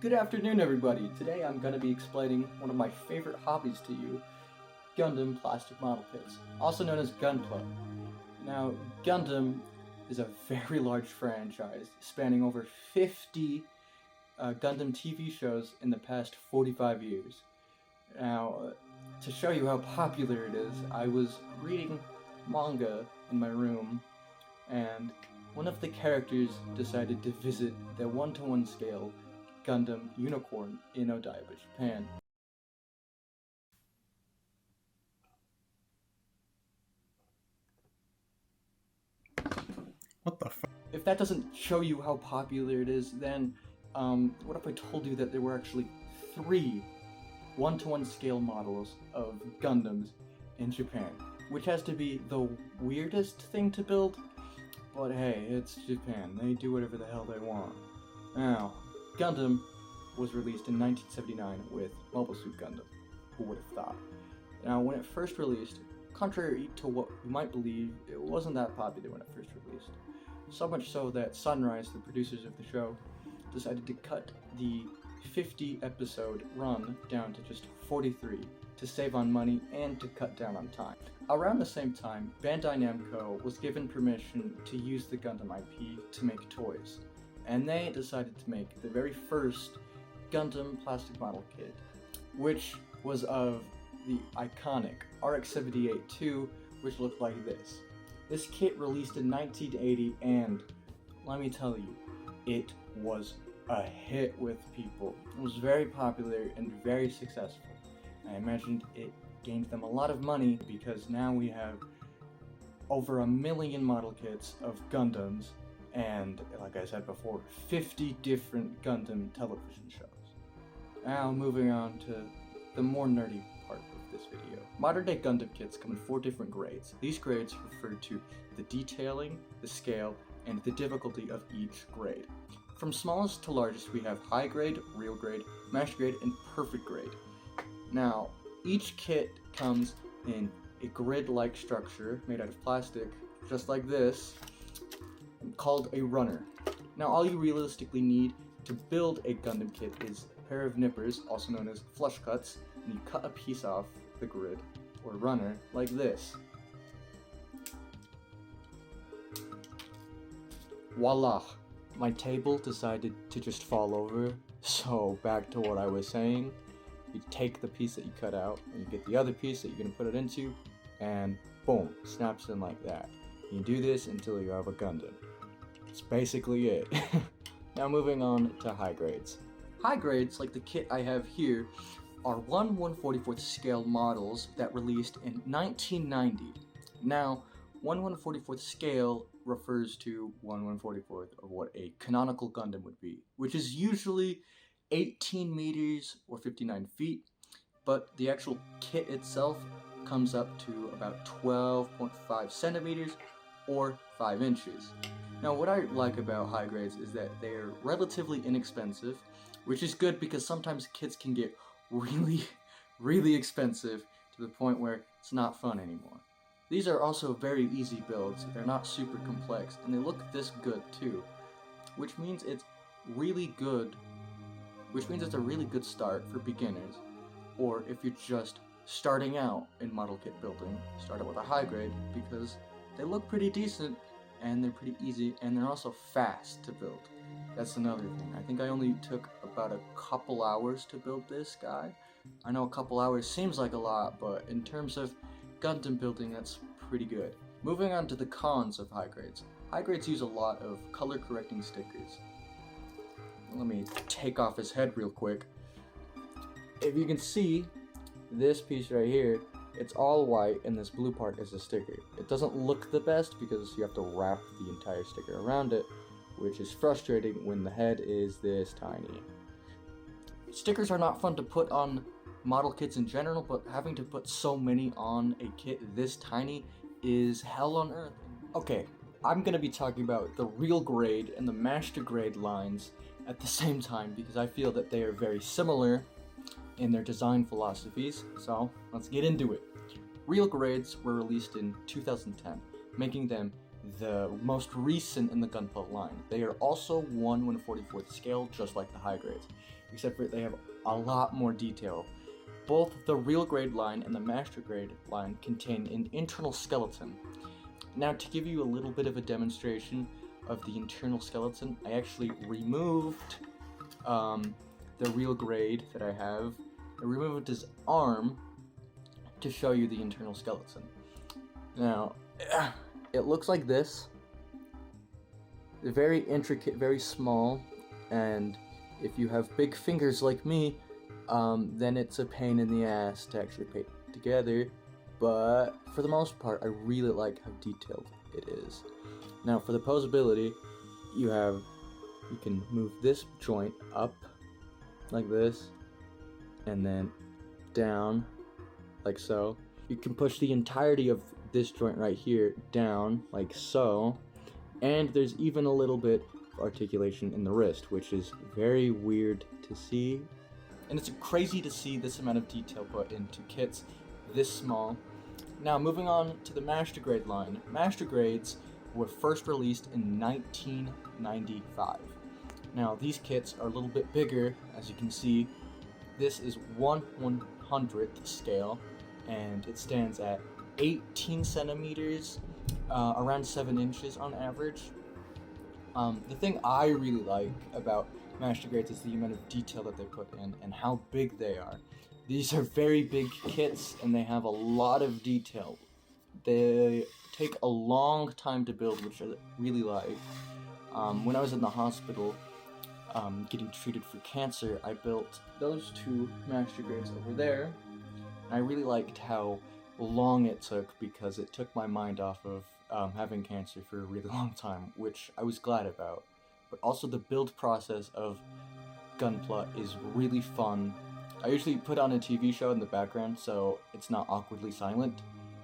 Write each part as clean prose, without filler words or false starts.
Good afternoon, everybody. Today I'm going to be explaining one of my favorite hobbies to you, Gundam plastic model kits, also known as Gunpla. Now, Gundam is a very large franchise spanning over 50 Gundam TV shows in the past 45 years. Now, to show you how popular it is, I was reading manga in my room, and one of the characters decided to visit the 1-to-1 scale Gundam Unicorn in Odaiba, Japan. What the fuck? If that doesn't show you how popular it is, then what if I told you that there were actually 3 1-to-1 scale models of Gundams in Japan? Which has to be the weirdest thing to build, but hey, it's Japan. They do whatever the hell they want. Now, Gundam was released in 1979 with Mobile Suit Gundam. Who would have thought? Now, when it first released, contrary to what you might believe, it wasn't that popular when it first released. So much so that Sunrise, the producers of the show, decided to cut the 50 episode run down to just 43 to save on money and to cut down on time. Around the same time, Bandai Namco was given permission to use the Gundam IP to make toys, and they decided to make the very first Gundam plastic model kit, which was of the iconic RX-78-2, which looked like this. This kit released in 1980, and let me tell you, it was a hit with people. It was very popular and very successful. I imagined it gained them a lot of money because now we have over 1 million model kits of Gundams and, like I said before, 50 different Gundam television shows. Now moving on to the more nerdy part of this video. Modern day Gundam kits come in 4 different grades. These grades refer to the detailing, the scale, and the difficulty of each grade. From smallest to largest, we have high grade, real grade, master grade, and perfect grade. Now, each kit comes in a grid-like structure made out of plastic, just like this, called a runner. Now, all you realistically need to build a Gundam kit is a pair of nippers, also known as flush cuts, and you cut a piece off the grid, or runner, like this. Voila! My table decided to just fall over, so back to what I was saying. You take the piece that you cut out, and you get the other piece that you're going to put it into, and boom, snaps in like that. You do this until you have a Gundam. That's basically it. Now moving on to high grades. High grades, like the kit I have here, are 1/144th scale models that released in 1990. Now, 1/144th scale refers to 1/144th of what a canonical Gundam would be, which is usually 18 meters or 59 feet, but the actual kit itself comes up to about 12.5 centimeters or 5 inches. Now, what I like about high grades is that they're relatively inexpensive, which is good because sometimes kits can get really expensive to the point where it's not fun anymore. These are also very easy builds. They're not super complex, and they look this good too, which means it's a really good start for beginners, or if you're just starting out in model kit building, start out with a high grade because they look pretty decent and they're pretty easy and they're also fast to build. That's another thing. I think I only took about a couple hours to build this guy. I know a couple hours seems like a lot, but in terms of Gundam building, that's pretty good. Moving on to the cons of high grades. High grades use a lot of color correcting stickers. Let me take off his head real quick. If you can see, this piece right here, it's all white and this blue part is a sticker. It doesn't look the best because you have to wrap the entire sticker around it, which is frustrating when the head is this tiny. Stickers are not fun to put on model kits in general, but having to put so many on a kit this tiny is hell on earth. Okay, I'm gonna be talking about the real grade and the master grade lines at the same time because I feel that they are very similar in their design philosophies, so let's get into it. Real grades were released in 2010, making them the most recent in the Gunpla line. They are also 1/144th scale, just like the high grades, except for they have a lot more detail. Both the real grade line and the master grade line contain an internal skeleton. Now, to give you a little bit of a demonstration of the internal skeleton, I actually removed the real grade that I have. I removed his arm to show you the internal skeleton. Now, it looks like this. They're very intricate, very small, and if you have big fingers like me, then it's a pain in the ass to actually put it together, but for the most part, I really like how detailed it is. Now, for the posability, you can move this joint up like this, and then down like so. You can push the entirety of this joint right here down like so, and there's even a little bit of articulation in the wrist, which is very weird to see. And it's crazy to see this amount of detail put into kits this small. Now, moving on to the Master Grade line. Master Grades were first released in 1995. Now, these kits are a little bit bigger, as you can see. This is 1/100th scale, and it stands at 18 centimeters, around 7 inches on average. The thing I really like about Master Grades is the amount of detail that they put in and how big they are. These are very big kits and they have a lot of detail. They take a long time to build, which I really like. When I was in the hospital getting treated for cancer, I built those two Master Grades over there. I really liked how long it took because it took my mind off of having cancer for a really long time, which I was glad about. But also the build process of Gunpla is really fun. I usually put on a TV show in the background so it's not awkwardly silent,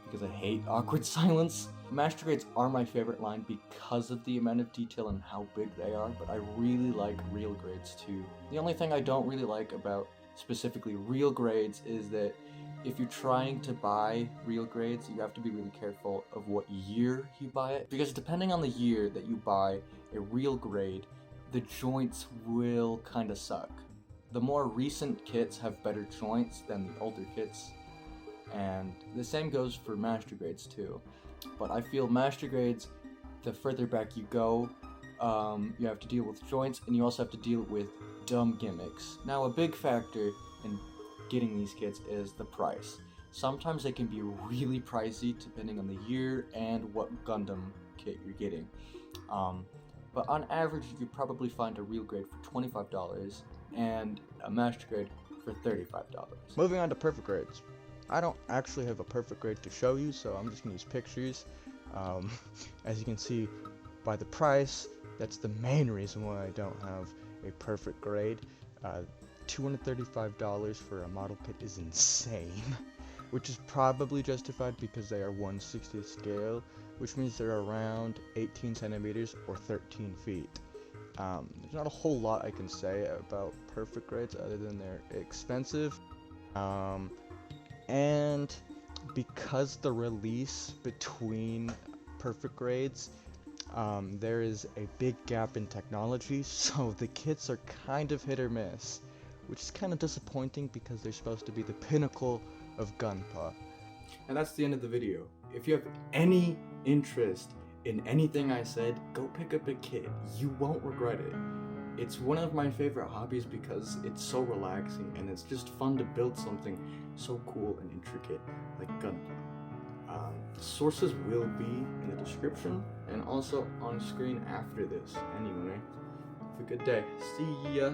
because I hate awkward silence. Master Grades are my favorite line because of the amount of detail and how big they are, but I really like real grades too. The only thing I don't really like about specifically real grades is that if you're trying to buy real grades, you have to be really careful of what year you buy it, because depending on the year that you buy a real grade, the joints will kind of suck. The more recent kits have better joints than the older kits, and the same goes for Master Grades too. But I feel Master Grades, the further back you go, you have to deal with joints, and you also have to deal with dumb gimmicks. Now, a big factor in getting these kits is the price. Sometimes they can be really pricey depending on the year and what Gundam kit you're getting. But on average, you could probably find a real grade for $25 and a Master Grade for $35. Moving on to perfect grades. I don't actually have a perfect grade to show you, so I'm just going to use pictures. As you can see by the price, that's the main reason why I don't have a perfect grade. $235 for a model kit is insane, which is probably justified because they are 1/60th scale, which means they're around 18 centimeters or 13 feet. There's not a whole lot I can say about perfect grades other than they're expensive. And because the release between perfect grades, there is a big gap in technology, so the kits are kind of hit or miss, which is kind of disappointing because they're supposed to be the pinnacle of Gunpla. And that's the end of the video. If you have any interest in anything I said, go pick up a kit. You won't regret it. It's one of my favorite hobbies because it's so relaxing and it's just fun to build something so cool and intricate like Gunpla. Sources will be in the description and also on screen after this. Anyway, have a good day. See ya!